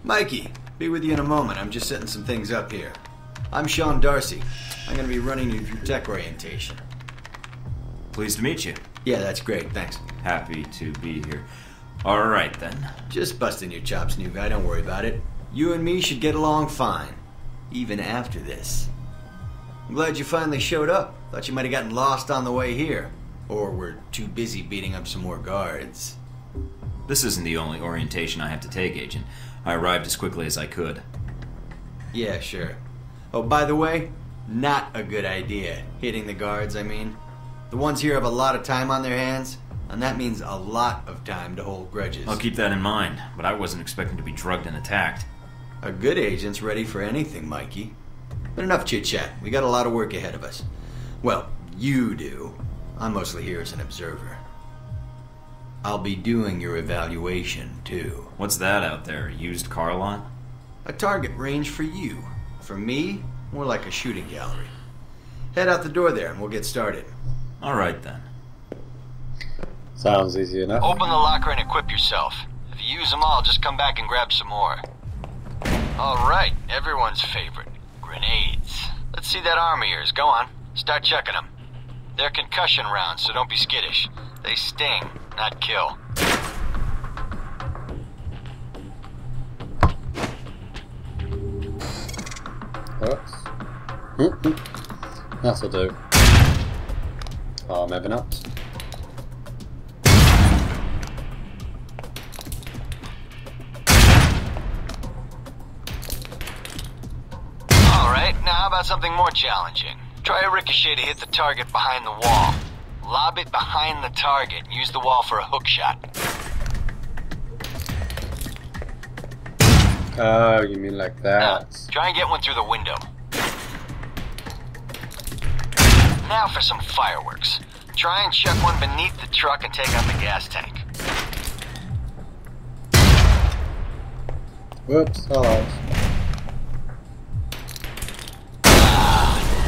Mikey, be with you in a moment. I'm just setting some things up here. I'm Sean Darcy. I'm going to be running you through tech orientation. Pleased to meet you. Yeah, that's great. Thanks. Happy to be here. All right, then. Just busting your chops, new guy. Don't worry about it. You and me should get along fine, even after this. I'm glad you finally showed up. Thought you might have gotten lost on the way here. Or were too busy beating up some more guards. This isn't the only orientation I have to take, Agent. I arrived as quickly as I could. Yeah, sure. Oh, by the way, not a good idea. Hitting the guards, I mean. The ones here have a lot of time on their hands, and that means a lot of time to hold grudges. I'll keep that in mind, but I wasn't expecting to be drugged and attacked. A good agent's ready for anything, Mikey. But enough chit-chat. We got a lot of work ahead of us. Well, you do. I'm mostly here as an observer. I'll be doing your evaluation, too. What's that out there? A used car lot? A target range for you. For me, more like a shooting gallery. Head out the door there and we'll get started. All right, then. Sounds easy enough. Open the locker and equip yourself. If you use them all, just come back and grab some more. All right, everyone's favorite. Grenades. Let's see that arm of yours. Go on. Start checking them. They're concussion rounds, so don't be skittish. They sting, not kill. Oops. That'll do. Oh, maybe not. Alright, now how about something more challenging? Try a ricochet to hit the target behind the wall. Lob it behind the target and use the wall for a hook shot. Oh, you mean like that? Now, try and get one through the window. Now for some fireworks. Try and chuck one beneath the truck and take out the gas tank. Whoops, hello.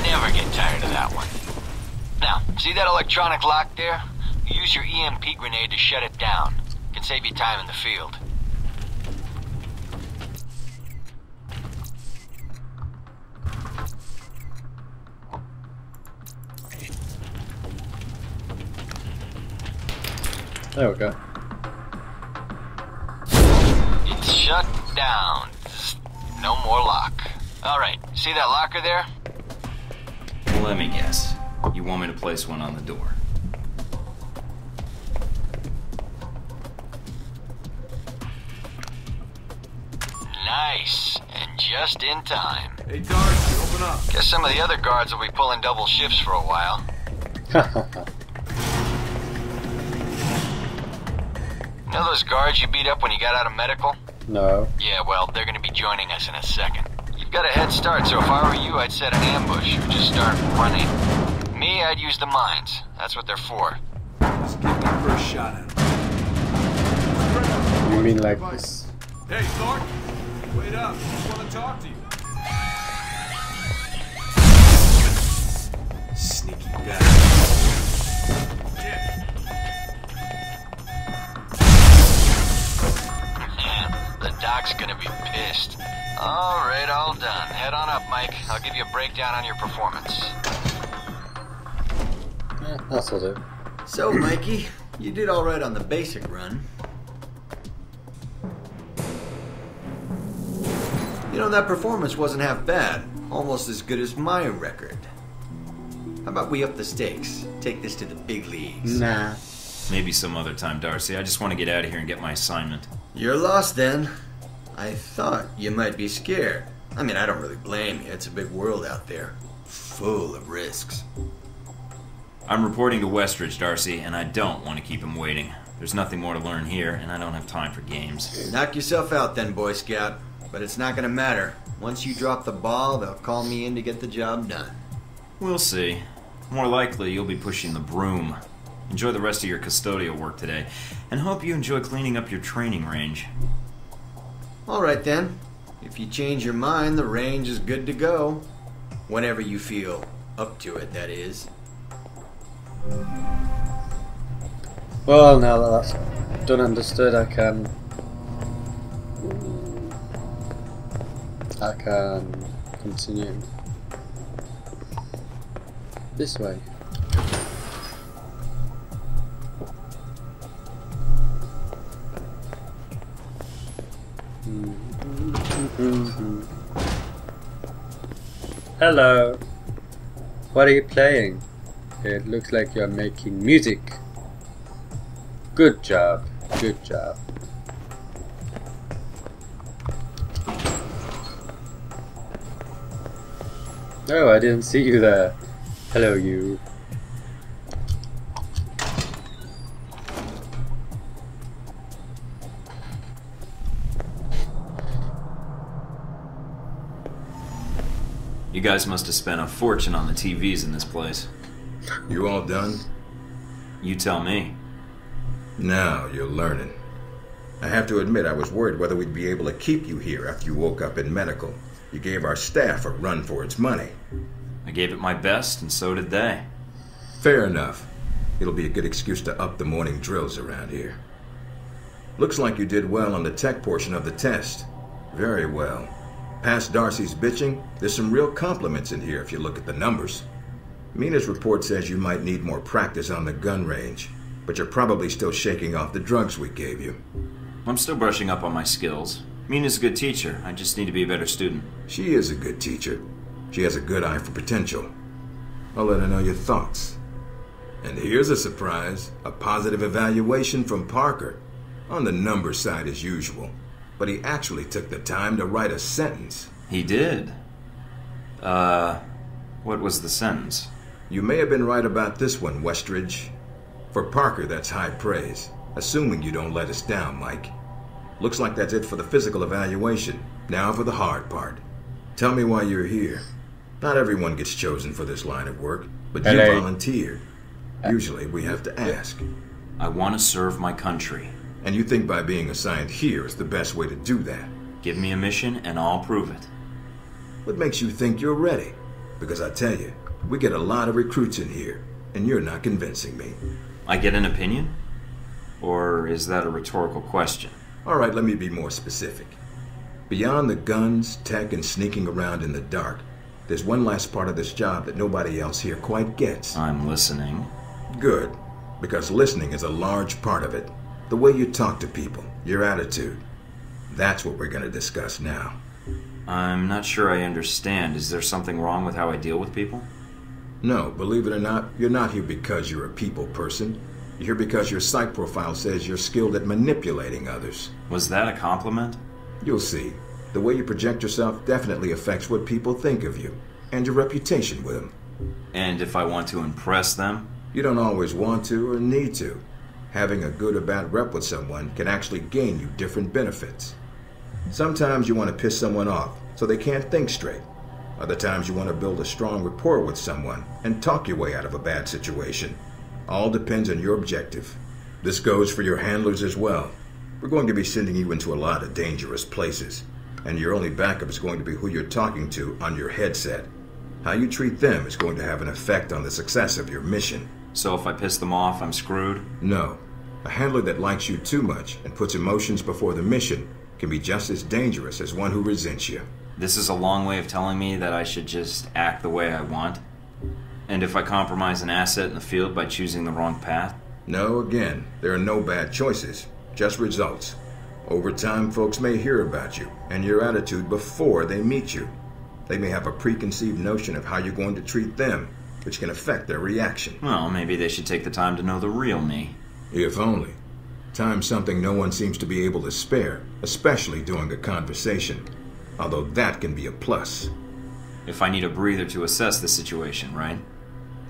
Never get tired of that one. Now, see that electronic lock there? Use your EMP grenade to shut it down. It can save you time in the field. There we go. It's shut down. No more lock. Alright, see that locker there? Let me guess. You want me to place one on the door? Nice. And just in time. Hey, guards, open up. Guess some of the other guards will be pulling double shifts for a while. You know those guards you beat up when you got out of medical? No. Yeah, well, they're gonna be joining us in a second. You've got a head start, so if I were you, I'd set an ambush or just start running. Me, I'd use the mines. That's what they're for. Just give me first shot at him. You mean like this? Hey, Thornton! Wait up. I just want to talk to you. Sneaky bastard. The doc's gonna be pissed. Alright, all done. Head on up, Mike. I'll give you a breakdown on your performance. Yeah, that'll do. So, Mikey, you did alright on the basic run. You know, that performance wasn't half bad. Almost as good as my record. How about we up the stakes? Take this to the big leagues. Nah. Maybe some other time, Darcy. I just want to get out of here and get my assignment. You're lost then. I thought you might be scared. I mean, I don't really blame you. It's a big world out there. Full of risks. I'm reporting to Westridge, Darcy, and I don't want to keep him waiting. There's nothing more to learn here, and I don't have time for games. Knock yourself out then, Boy Scout. But it's not gonna matter. Once you drop the ball, they'll call me in to get the job done. We'll see. More likely, you'll be pushing the broom. Enjoy the rest of your custodial work today, and hope you enjoy cleaning up your training range. Alright then. If you change your mind, the range is good to go. Whenever you feel up to it, that is. Well, now that that's done and understood, I can I can continue this way. Hello. What are you playing? It looks like you're making music. Good job. Good job. Oh, I didn't see you there. Hello, you. You guys must have spent a fortune on the TVs in this place. You all done? You tell me. Now you're learning. I have to admit I was worried whether we'd be able to keep you here after you woke up in medical. You gave our staff a run for its money. I gave it my best, and so did they. Fair enough. It'll be a good excuse to up the morning drills around here. Looks like you did well on the tech portion of the test. Very well. Past Darcy's bitching, there's some real compliments in here if you look at the numbers. Mina's report says you might need more practice on the gun range, but you're probably still shaking off the drugs we gave you. I'm still brushing up on my skills. Mina's a good teacher. I just need to be a better student. She is a good teacher. She has a good eye for potential. I'll let her know your thoughts. And here's a surprise, a positive evaluation from Parker. On the number side as usual, but he actually took the time to write a sentence. He did? What was the sentence? You may have been right about this one, Westridge. For Parker, that's high praise, assuming you don't let us down, Mike. Looks like that's it for the physical evaluation. Now for the hard part. Tell me why you're here. Not everyone gets chosen for this line of work, but you volunteered. Usually we have to ask. I want to serve my country. And you think by being assigned here is the best way to do that? Give me a mission and I'll prove it. What makes you think you're ready? Because I tell you, we get a lot of recruits in here, and you're not convincing me. I get an opinion? Or is that a rhetorical question? All right, let me be more specific. Beyond the guns, tech, and sneaking around in the dark, there's one last part of this job that nobody else here quite gets. I'm listening. Good, because listening is a large part of it. The way you talk to people, your attitude. That's what we're going to discuss now. I'm not sure I understand. Is there something wrong with how I deal with people? No, believe it or not, you're not here because you're a people person. You're here because your psych profile says you're skilled at manipulating others. Was that a compliment? You'll see. The way you project yourself definitely affects what people think of you, and your reputation with them. And if I want to impress them? You don't always want to or need to. Having a good or bad rep with someone can actually gain you different benefits. Sometimes you want to piss someone off so they can't think straight. Other times you want to build a strong rapport with someone and talk your way out of a bad situation. All depends on your objective. This goes for your handlers as well. We're going to be sending you into a lot of dangerous places, and your only backup is going to be who you're talking to on your headset. How you treat them is going to have an effect on the success of your mission. So if I piss them off, I'm screwed? No. A handler that likes you too much and puts emotions before the mission can be just as dangerous as one who resents you. This is a long way of telling me that I should just act the way I want? And if I compromise an asset in the field by choosing the wrong path? No, again, there are no bad choices, just results. Over time, folks may hear about you and your attitude before they meet you. They may have a preconceived notion of how you're going to treat them, which can affect their reaction. Well, maybe they should take the time to know the real me. If only. Time's something no one seems to be able to spare, especially during a conversation. Although that can be a plus. If I need a breather to assess the situation, right?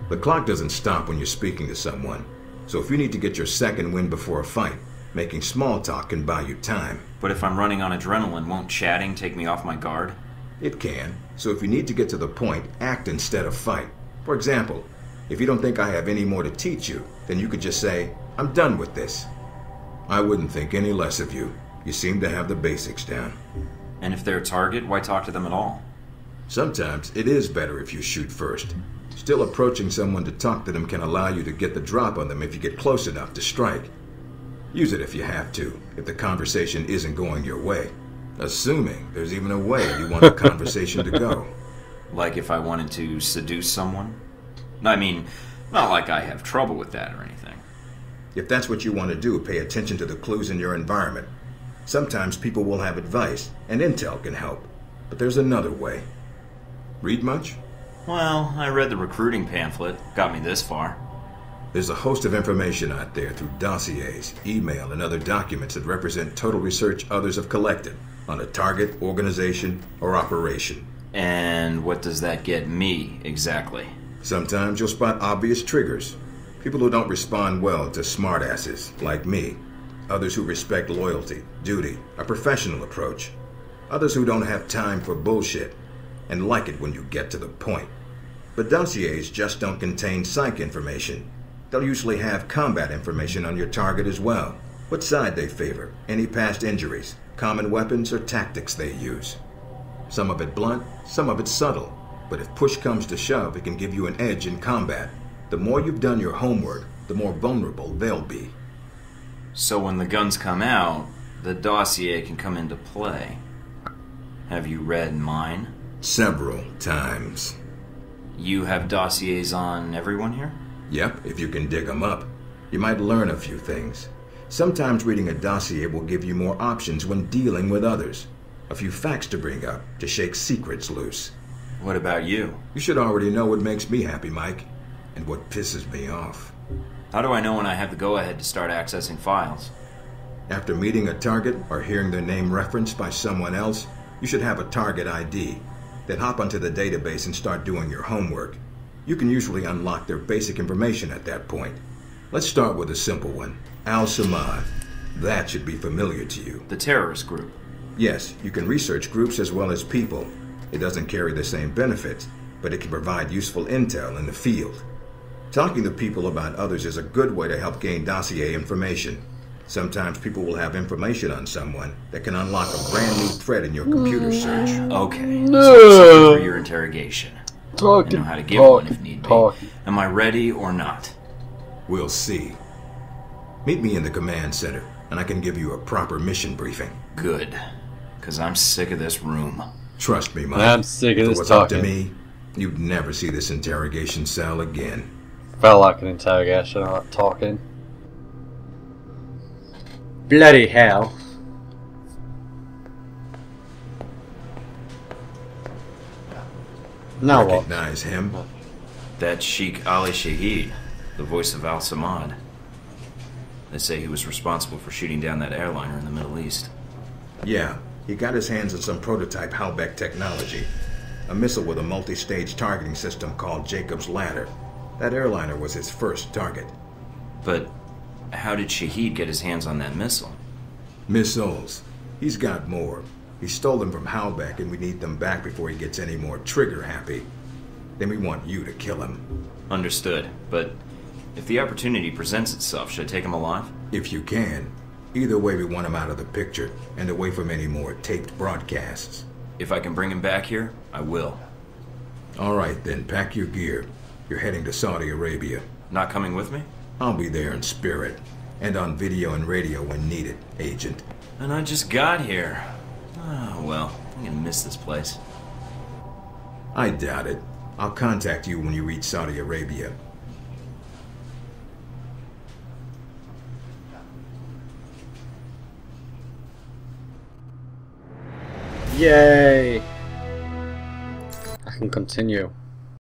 The clock doesn't stop when you're speaking to someone. So if you need to get your second win before a fight, making small talk can buy you time. But if I'm running on adrenaline, won't chatting take me off my guard? It can. So if you need to get to the point, act instead of fight. For example, if you don't think I have any more to teach you, then you could just say, I'm done with this. I wouldn't think any less of you. You seem to have the basics down. And if they're a target, why talk to them at all? Sometimes it is better if you shoot first. Still, approaching someone to talk to them can allow you to get the drop on them if you get close enough to strike. Use it if you have to, if the conversation isn't going your way. Assuming there's even a way you want the conversation to go. Like if I wanted to seduce someone? I mean, not like I have trouble with that or anything. If that's what you want to do, pay attention to the clues in your environment. Sometimes people will have advice, and intel can help. But there's another way. Read much? Well, I read the recruiting pamphlet. Got me this far. There's a host of information out there through dossiers, email, and other documents that represent total research others have collected on a target, organization, or operation. And what does that get me, exactly? Sometimes you'll spot obvious triggers. People who don't respond well to smartasses, like me. Others who respect loyalty, duty, a professional approach. Others who don't have time for bullshit, and like it when you get to the point. But dossiers just don't contain psych information. They'll usually have combat information on your target as well. What side they favor, any past injuries, common weapons or tactics they use. Some of it blunt, some of it subtle. But if push comes to shove, it can give you an edge in combat. The more you've done your homework, the more vulnerable they'll be. So when the guns come out, the dossier can come into play. Have you read mine? Several times. You have dossiers on everyone here? Yep, if you can dig them up. You might learn a few things. Sometimes reading a dossier will give you more options when dealing with others. A few facts to bring up, to shake secrets loose. What about you? You should already know what makes me happy, Mike, and what pisses me off. How do I know when I have the go-ahead to start accessing files? After meeting a target or hearing their name referenced by someone else, you should have a target ID. Then hop onto the database and start doing your homework. You can usually unlock their basic information at that point. Let's start with a simple one. Al-Samad. That should be familiar to you. The terrorist group. Yes, you can research groups as well as people. It doesn't carry the same benefits, but it can provide useful intel in the field. Talking to people about others is a good way to help gain dossier information. Sometimes people will have information on someone that can unlock a brand new thread in your computer search. Okay, so for your interrogation. I know how to give one if need be. Am I ready or not? We'll see. Meet me in the command center, and I can give you a proper mission briefing. Good, because I'm sick of this room. Trust me, Mike. I'm sick of If it this was up talking. to me, you'd never see this interrogation cell again. Felt like an interrogation, not talking. Bloody hell. Now what? Recognize him? That's Sheikh Ali Shahid, the voice of Al-Samad. They say he was responsible for shooting down that airliner in the Middle East. Yeah, he got his hands on some prototype Halbeck technology. A missile with a multi-stage targeting system called Jacob's Ladder. That airliner was his first target. But how did Shahid get his hands on that missile? Missiles. He's got more. He stole them from Halbeck, and we need them back before he gets any more trigger-happy. Then we want you to kill him. Understood, but if the opportunity presents itself, should I take him alive? If you can. Either way, we want him out of the picture, and away from any more taped broadcasts. If I can bring him back here, I will. All right, then, pack your gear. You're heading to Saudi Arabia. Not coming with me? I'll be there in spirit, and on video and radio when needed, Agent. And I just got here. Oh, well, I'm gonna miss this place. I doubt it. I'll contact you when you reach Saudi Arabia. Yay! I can continue.